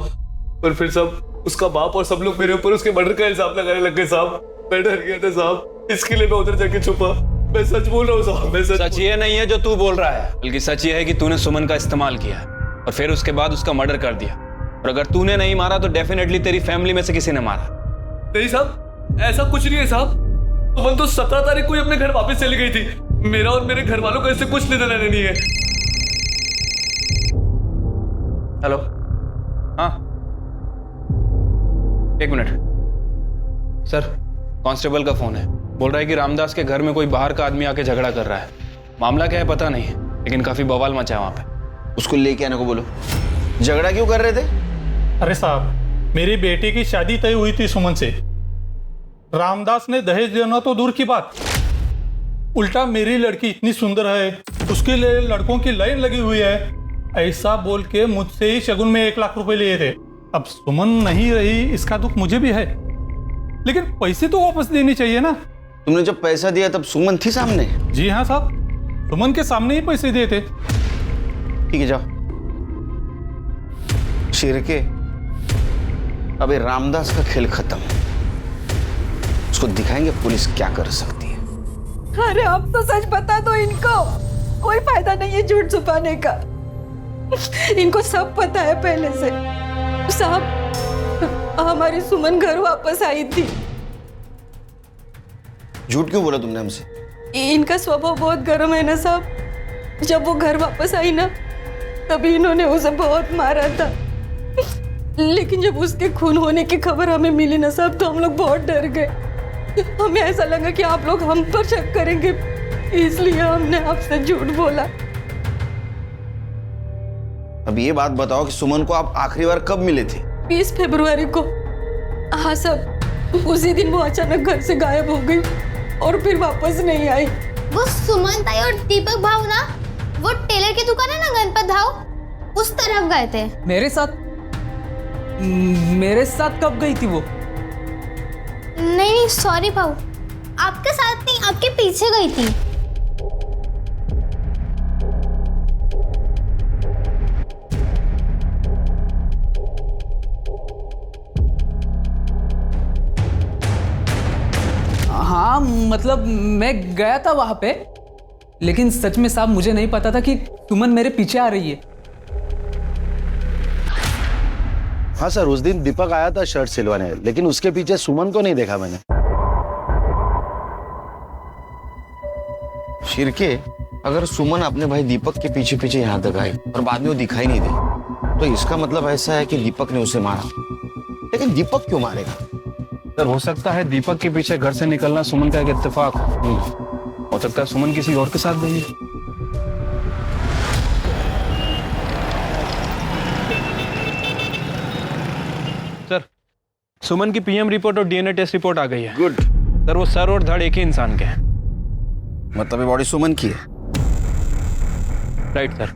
पर फिर सब उसका बाप और सब लोग मेरे ऊपर उसके मर्डर का इल्जाम लगाने लग गए साहब। मैं डर गया था साहब, इसके लिए मैं उधर जाके छुपा। मैं सच बोल रहा हूँ साहब, मैं सच ये नहीं है जो तू बोल रहा है, बल्कि सच ये है कि तूने सुमन का इस्तेमाल किया और फिर उसके बाद उसका मर्डर कर दिया। और अगर तूने नहीं मारा तो डेफिनेटली तेरी फैमिली में से किसी ने मारा। नहीं साहब, ऐसा कुछ नहीं है साहब। सुमन तो 17 तारीख को ही अपने घर वापस चली गई थी। मेरा और मेरे घर वालों का इससे कुछ लेना देना नहीं है। हेलो, हाँ एक मिनट सर, कांस्टेबल का फोन है, बोल रहा है कि रामदास के घर में कोई बाहर का आदमी आके झगड़ा कर रहा है। मामला क्या है पता नहीं है, लेकिन काफी बवाल मचा है वहां पे। उसको लेके आने को बोलो। झगड़ा क्यों कर रहे थे? अरे साहब, मेरी बेटी की शादी तय हुई थी सुमन से। रामदास ने दहेज देना तो दूर की बात, उल्टा मेरी लड़की इतनी सुंदर है, उसके लिए लड़कों की लाइन लगी हुई है, ऐसा बोल के मुझसे ही शगुन में 1 लाख रुपए लिए थे। अब सुमन नहीं रही, इसका दुख मुझे भी है, लेकिन पैसे तो वापस देने चाहिए ना। तुमने जब पैसा दिया तब सुमन थी सामने? जी हाँ साहब, सुमन के सामने ही पैसे दिए थे। ठीक है जाओ। शिरके, अबे रामदास का खेल खत्म, उसको दिखाएंगे पुलिस क्या कर सकती है। अरे अब तो सच बता दो इनको, कोई फायदा नहीं है झूठ छुपाने का। इनको सब पता है पहले से। साहब, हमारी सुमन घर वापस आई थी। झूठ क्यों बोला तुमने हमसे? इनका स्वभाव बहुत गर्म है ना साहब। जब वो घर वापस आई ना, तभी इन्होंने उसे बहुत मारा था। लेकिन जब उसके खून होने की खबर हमें मिली ना साहब, तो हम लोग बहुत डर गए। हमें ऐसा लगा कि आप लोग हम पर शक करेंगे, इसलिए हमने आपसे झूठ बोला। अब ये बात बताओ कि सुमन को आप आखिरी बार कब मिले थे? 20 फरवरी को। हाँ साहब, उसी दिन वो अचानक घर से गायब हो गई और फिर वापस नहीं आई। वो सुमन ताई और दीपक भाव ना, वो टेलर की दुकान है ना गणपत भाव, उस तरफ गए थे। मेरे साथ कब गई थी वो? नहीं सॉरी भाऊ, आपके साथ नहीं, आपके पीछे गई थी। हाँ मतलब मैं गया था वहां पे, लेकिन सच में साहब मुझे नहीं पता था कि सुमन मेरे पीछे आ रही है। हाँ सर, उस दिन दीपक आया था शर्ट सिलवाने, लेकिन उसके पीछे सुमन को नहीं देखा मैंने। शिरके, अगर सुमन अपने भाई दीपक के पीछे पीछे यहाँ तक आई और बाद में वो दिखाई नहीं दी, तो इसका मतलब ऐसा है कि दीपक ने उसे मारा। लेकिन दीपक क्यों मारेगा? सर हो सकता है दीपक के पीछे घर से निकलना सुमन का एक इत्तेफाक हो सकता है सुमन किसी और के साथ गई है। सर, सुमन की पीएम रिपोर्ट और डीएनए टेस्ट रिपोर्ट आ गई है। गुड। सर वो सर और धड़ एक ही इंसान के हैं। मतलब ये बॉडी सुमन की है? Right sir.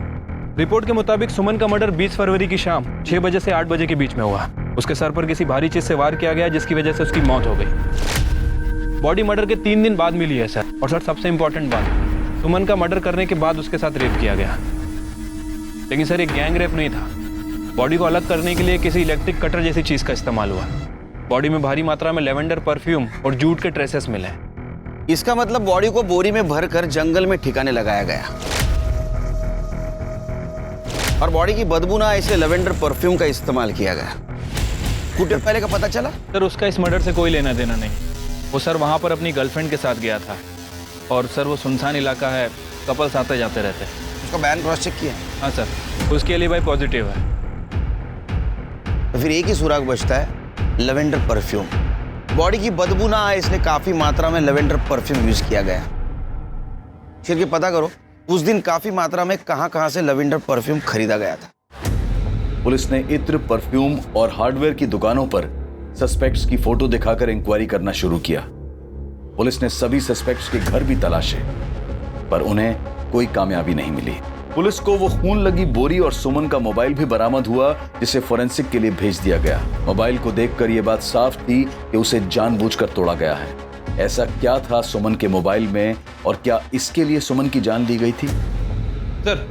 रिपोर्ट के मुताबिक सुमन का मर्डर 20 फरवरी की शाम 6 बजे से 8 बजे के बीच में हुआ। उसके सर पर किसी भारी चीज से वार किया गया जिसकी वजह से उसकी मौत हो गई। बॉडी मर्डर के 3 दिन बाद मिली है सर। और सर सबसे इंपॉर्टेंट बात, सुमन का मर्डर करने के बाद उसके साथ रेप किया गया। लेकिन सर ये गैंग रेप नहीं था। बॉडी को अलग करने के लिए किसी इलेक्ट्रिक कटर जैसी चीज का इस्तेमाल हुआ। बॉडी में भारी मात्रा में लेवेंडर परफ्यूम और जूट के ट्रेसेस मिले। इसका मतलब बॉडी को बोरी में भरकर जंगल में ठिकाने लगाया गया और बॉडी की बदबू ना इसलिए लेवेंडर परफ्यूम का इस्तेमाल किया गया। कुछ देर पहले का पता चला सर उसका इस मर्डर से कोई लेना देना नहीं। वो सर वहां पर अपनी गर्लफ्रेंड के साथ गया था और सर वो सुनसान इलाका है, कपल्स आते जाते रहते हैं। उसका बयान क्रॉस चेक किया? हाँ सर, उसके लिए भाई पॉजिटिव है। तो फिर एक ही सुराग बचता है, लेवेंडर परफ्यूम। बॉडी की बदबू ना आए इसलिए काफी मात्रा में लेवेंडर परफ्यूम यूज किया गया। फिर के पता करो उस दिन काफी मात्रा में कहां से लेवेंडर परफ्यूम खरीदा गया था। पुलिस ने इत्र, परफ्यूम और हार्डवेयर की दुकानों पर सस्पेक्ट्स की फोटो दिखाकर इंक्वायरी करना शुरू किया। पुलिस ने सभी सस्पेक्ट्स के घर भी तलाशे पर उन्हें कोई कामयाबी नहीं मिली। पुलिस को वो खून लगी बोरी और सुमन का मोबाइल भी बरामद हुआ जिसे फोरेंसिक के लिए भेज दिया गया। मोबाइल को देखकर यह बात साफ थी कि उसे जानबूझकर तोड़ा गया है। ऐसा क्या था सुमन के मोबाइल में और क्या इसके लिए सुमन की जान ली गई थी? सर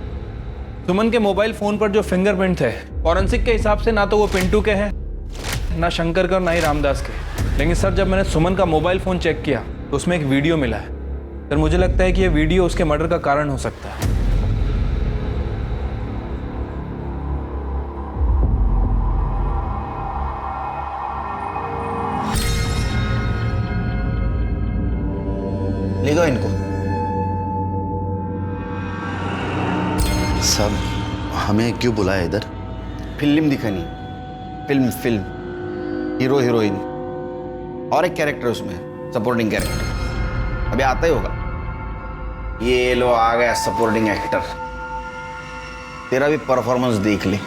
सुमन के मोबाइल फोन पर जो फिंगरप्रिंट थे फॉरेंसिक के हिसाब से ना तो वो पिंटू के हैं, ना शंकर के और ना ही रामदास के। लेकिन सर जब मैंने सुमन का मोबाइल फोन चेक किया तो उसमें एक वीडियो मिला है। सर मुझे लगता है कि यह वीडियो उसके मर्डर का कारण हो सकता है। ले गो इनको। सब हमें क्यों बुलाया इधर? फिल्म दिखानी। फिल्म हीरो हीरोइन और एक कैरेक्टर उसमें सपोर्टिंग कैरेक्टर। अभी आता ही होगा। ये लो आ गया सपोर्टिंग एक्टर। तेरा भी परफॉर्मेंस देख ले।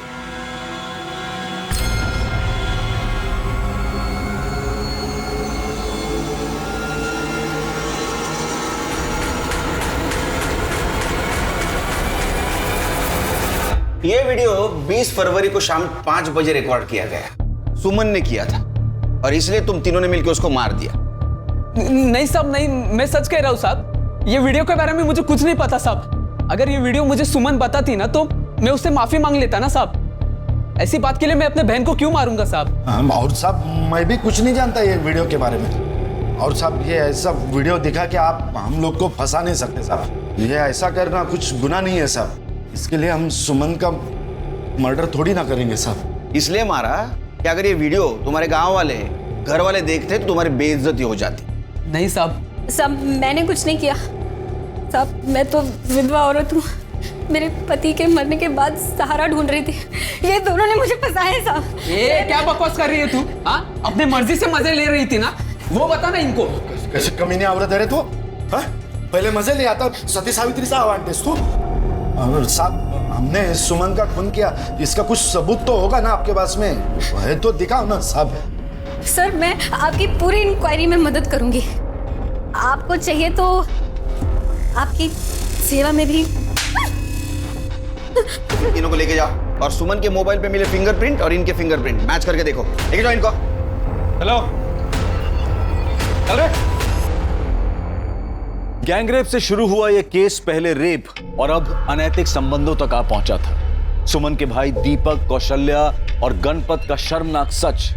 ये वीडियो 20 फरवरी को शाम 5 बजे रिकॉर्ड किया गया। सुमन ने किया था और इसलिए तुम तीनों ने मिलकर उसको मार दिया। नहीं साहब, नहीं, मैं सच कह रहा हूँ साहब। ये वीडियो के बारे में मुझे कुछ नहीं पता साहब। अगर ये वीडियो मुझे सुमन बताती ना तो मैं उससे माफी मांग लेता ना साहब। ऐसी बात के लिए मैं अपने बहन को क्यों मारूंगा साहब? और साहब मैं भी कुछ नहीं जानता ये वीडियो के बारे में। और साहब ये ऐसा वीडियो दिखा के आप हम लोग को फंसा नहीं सकते साहब। ये ऐसा करना कुछ गुनाह नहीं है साहब। इसके लिए हम सुमन का मर्डर थोड़ी ना करेंगे साहब। इसलिए मारा कि अगर ये वीडियो तुम्हारे गांव वाले, घर वाले देखते तो तुम्हारी बेइज्जती हो जाती। नहीं साहब। साहब मैंने कुछ नहीं किया साहब। मैं तो विधवा औरत हूँ। मेरे पति के मरने के बाद सहारा ढूंढ रही थी। ये दोनों ने मुझे फंसाया साहब। ये क्या बकवास कर रही है तू? हाँ, अपने मर्जी से मजे ले रही थी ना, वो बता ना इनको। कैसे कमीनी औरत है तू? हाँ? पहले मजे ले आता, सती सावित्री सा आवाज तू। और साहब हमने सुमन का खून किया, इसका कुछ सबूत तो होगा ना आपके पास में? है तो दिखाओ ना साहब। सर मैं आपकी पूरी इंक्वायरी में मदद करूंगी। आपको चाहिए तो आपकी सेवा में भी। इनको को लेके जाओ और सुमन के मोबाइल पे मिले फिंगरप्रिंट और इनके फिंगरप्रिंट मैच करके देखो। लेके जाओ इनको। हेलो, चल गैंगरेप से शुरू हुआ यह केस पहले रेप और अब अनैतिक संबंधों तक आ पहुंचा था। सुमन के भाई दीपक, कौशल्या और गणपत का शर्मनाक सच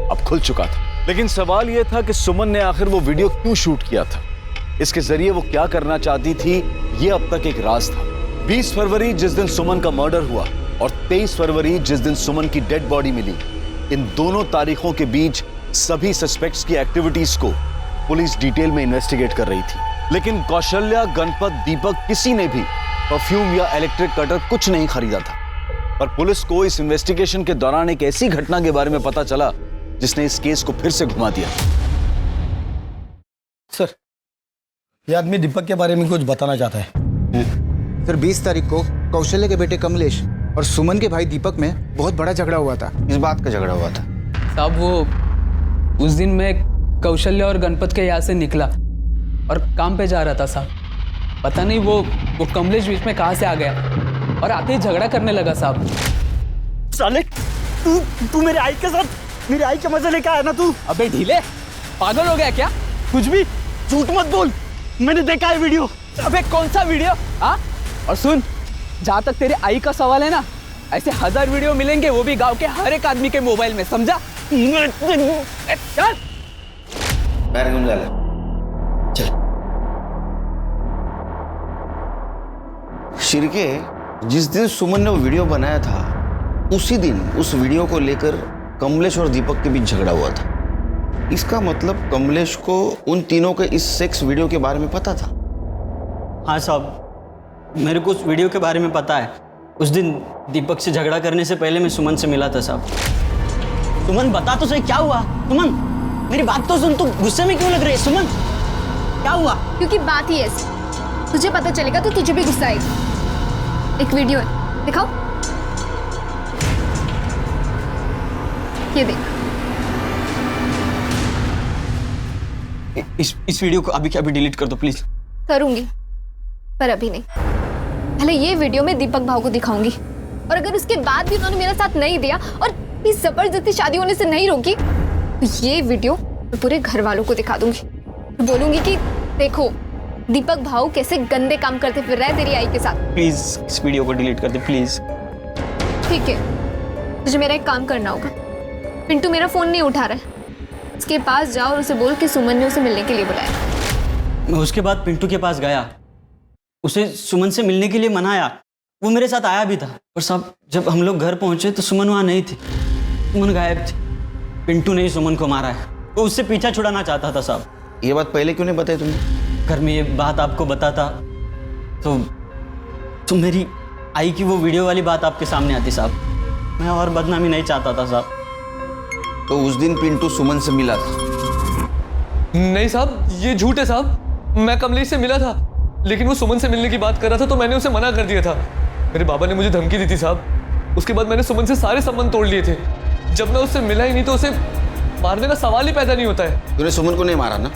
अब खुल चुका था। लेकिन सवाल यह था कि सुमन ने आखिर वो वीडियो क्यों शूट किया था, इसके जरिए वो क्या करना चाहती थी, यह अब तक एक राज था। 20 फरवरी जिस दिन सुमन का मर्डर हुआ और 23 फरवरी जिस दिन सुमन की डेड बॉडी मिली, इन दोनों तारीखों के बीच सभी सस्पेक्ट्स की एक्टिविटीज को पुलिस डिटेल में इन्वेस्टिगेट कर रही थी। लेकिन कौशल्या, गणपत, दीपक किसी ने भी परफ्यूम या इलेक्ट्रिक कटर कुछ नहीं खरीदा था। पर पुलिस को इस इन्वेस्टिगेशन के दौरान एक ऐसी घटना के बारे में पता चला जिसने इस केस को फिर से घुमा दिया। सर, ये आदमी दीपक के बारे में कुछ बताना चाहता है। सर 20 तारीख को कौशल्या के बेटे कमलेश और सुमन के भाई दीपक में बहुत बड़ा झगड़ा हुआ था। इस बात का झगड़ा हुआ था साहब, वो उस दिन मैं कौशल्या और गणपत के यहाँ से निकला और काम पे जा रहा था साहब। पता नहीं वो कमलेश बीच में कहाँ से आ गया। और आते ही झगड़ा करने लगा साहब। साले तू मेरे आई के साथ मेरी आई के मजे लेके आया ना तू। अबे ढीले, पागल हो गया क्या? कुछ भी झूठ मत बोल, मैंने देखा है वीडियो। अबे कौन सा वीडियो? हाँ, और सुन, जहाँ तक तेरे आई का सवाल है ना, ऐसे 1000 वीडियो मिलेंगे, वो भी गांव के हर एक आदमी के मोबाइल में, समझा? चल पैर घूम जा ले। चल शिरके, जिस दिन सुमन ने वो वीडियो बनाया था उसी दिन उस वीडियो को लेकर कमलेश और दीपक के बीच झगड़ा हुआ था। इसका मतलब कमलेश को उन तीनों के इस सेक्स वीडियो के बारे में पता था। हाँ साहब, मेरे को उस वीडियो के बारे में पता है। उस दिन दीपक से झगड़ा करने से पहले मैं सुमन से मिला था साहब। सुमन बता तो सही, क्या हुआ? सुमन मेरी बात तो सुन, तू गुस्से में क्यों लग रही है? सुमन क्या हुआ? क्योंकि बात ही ऐसी, तुझे पता चलेगा तो तुझे भी गुस्सा आएगा। एक वीडियो है, दिखाओ। ये देख। इस वीडियो को अभी के अभी डिलीट कर दो प्लीज। करूंगी, पर अभी नहीं। पहले ये वीडियो मैं दीपक भाव को दिखाऊंगी, और अगर उसके बाद भी उन्होंने मेरा साथ नहीं दिया और इस जबरदस्ती शादी होने से नहीं रोकी, तो ये वीडियो मैं पूरे घर वालों को दिखा दूंगी। तो बोलूंगी कि देखो दीपक भाव कैसे गंदे काम करते फिर रहे हैं तेरी आई के साथ। प्लीज इस वीडियो को डिलीट कर दे प्लीज। ठीक है, तुझे मेरा एक काम करना होगा। पिंटू मेरा फोन नहीं उठा रहा है, उसके पास जाओ और उसे बोल कि सुमन ने उसे मिलने के लिए बुलाया। मैं उसके बाद पिंटू के पास गया, उसे सुमन से मिलने के लिए मनाया। वो मेरे साथ आया भी था, और साहब जब हम लोग घर पहुंचे तो सुमन वहाँ नहीं थी। सुमन गायब थी। पिंटू ने ही सुमन को मारा है, वो उससे पीछा छुड़ाना चाहता था साहब। ये बात पहले क्यों नहीं बताई तुमने? घर में ये बात आपको बताता तो मेरी आई की वो वीडियो वाली बात आपके सामने आती साहब। मैं और बदनामी नहीं चाहता था साहब। तो उस दिन पिंटू सुमन से मिला था? नहीं साहब, ये झूठ है साहब। मैं कमलेश से मिला था, लेकिन वो सुमन से मिलने की बात कर रहा था तो मैंने उसे मना कर दिया था। मेरे बाबा ने मुझे धमकी दी थी साहब। उसके बाद मैंने सुमन से सारे संबंध तोड़ लिए थे। जब मैं उससे मिला ही नहीं तो उसे मारने का सवाल ही पैदा नहीं होता है। तूने सुमन को नहीं मारा ना?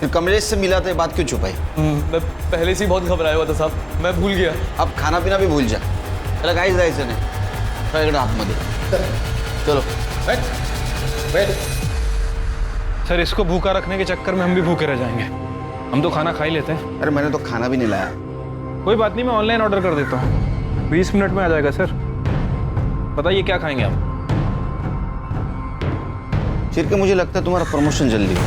फिर कमलेश से मिला था, ये बात क्यों छुपाई? मैं पहले से ही बहुत घबराया हुआ था साहब, मैं भूल गया। अब खाना पीना भी भूल जा। चला गाइस जायचं नाही, हाथ मध्ये चलो बैठ। सर इसको भूखा रखने के चक्कर में हम भी भूखे रह जाएंगे। हम तो खाना खा ही लेते हैं। अरे मैंने तो खाना भी नहीं लाया। कोई बात नहीं, मैं ऑनलाइन ऑर्डर कर देता हूँ, 20 मिनट में आ जाएगा सर। बताइए क्या खाएंगे आप? शिरके, मुझे लगता है तुम्हारा प्रमोशन जल्दी हो।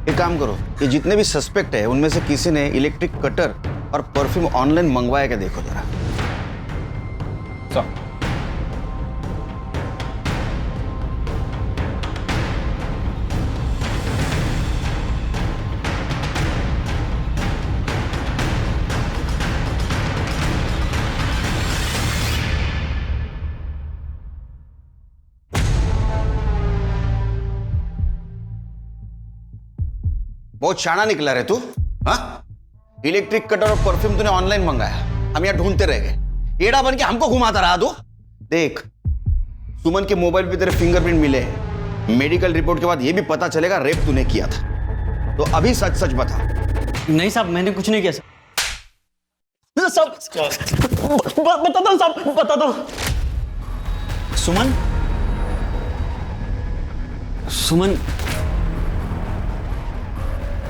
एक काम करो, ये जितने भी सस्पेक्ट है उनमें से किसी ने इलेक्ट्रिक कटर और परफ्यूम ऑनलाइन मंगवाया क्या देखो जरा। बहुत शाना निकला रे तू। हाँ, इलेक्ट्रिक कटर और परफ्यूम तूने ऑनलाइन मंगाया, हम यहाँ ढूंढते रह गए। एड़ा बन के हमको घुमाता रहा तू। देख, सुमन के मोबाइल पे तेरे फिंगरप्रिंट मिले हैं। मेडिकल रिपोर्ट के बाद ये भी पता चलेगा रेप तूने किया था। तो अभी सच सच बता। नहीं साहब, मैंने कुछ नहीं किया साहब। बता दो साहब, बता दो। सुमन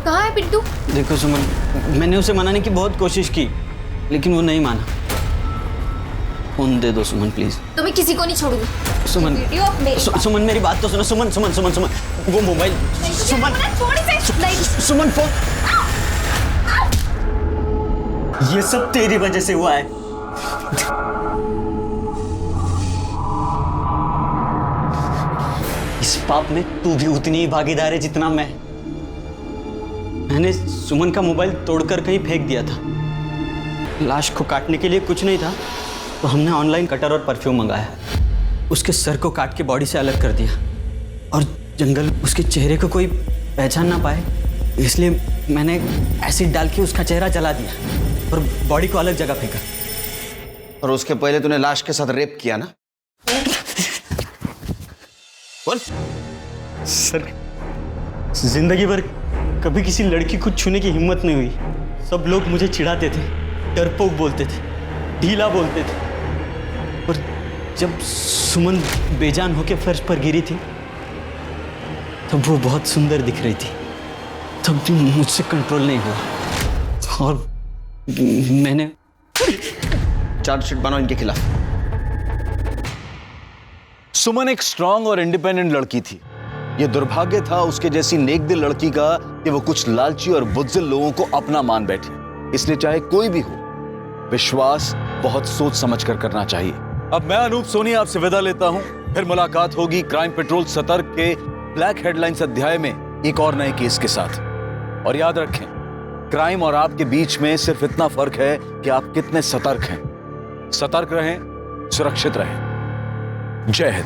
कहाँ है पिंटू? देखो सुमन, मैंने उसे मनाने की बहुत कोशिश की, लेकिन वो नहीं माना। फोन दे दो सुमन प्लीज। तो मैं किसी को नहीं छोड़ूंगी। सुमन, सुमन मेरी बात तो सुनो। सुमन सुमन सुमन सुमन वो मोबाइल। सुमन फोन। ये सब तेरी वजह से हुआ है। इस पाप में तू भी उतनी ही भागीदार है जितना मैं। मैंने सुमन का मोबाइल तोड़कर कहीं फेंक दिया था। लाश को काटने के लिए कुछ नहीं था तो हमने ऑनलाइन कटर और परफ्यूम मंगाया। उसके सर को काट के बॉडी से अलग कर दिया और जंगल उसके चेहरे को कोई पहचान ना पाए, इसलिए मैंने एसिड डाल के उसका चेहरा जला दिया और बॉडी को अलग जगह फेंका। और उसके पहले तूने लाश के साथ रेप किया ना? बोल। सर, जिंदगी भर कभी किसी लड़की को छूने की हिम्मत नहीं हुई। सब लोग मुझे चिढ़ाते थे, डरपोक बोलते थे, ढीला बोलते थे। और जब सुमन बेजान होके फर्श पर गिरी थी तब वो बहुत सुंदर दिख रही थी, तब भी मुझसे कंट्रोल नहीं हुआ और मैंने चार्जशीट बनाओ इनके खिलाफ। सुमन एक स्ट्रांग और इंडिपेंडेंट लड़की थी। यह दुर्भाग्य था उसके जैसी नेकदिल लड़की का कि वो कुछ लालची और बुज़दिल लोगों को अपना मान बैठी। इसलिए चाहे कोई भी हो, विश्वास बहुत सोच समझ कर करना चाहिए। अब मैं अनूप सोनी आपसे विदा लेता हूं। फिर मुलाकात होगी क्राइम पेट्रोल सतर्क के ब्लैक हेडलाइंस अध्याय में एक और नए केस के साथ। और याद रखें, क्राइम और आपके बीच में सिर्फ इतना फर्क है कि आप कितने सतर्क हैं। सतर्क रहें, सुरक्षित रहें। जय हिंद।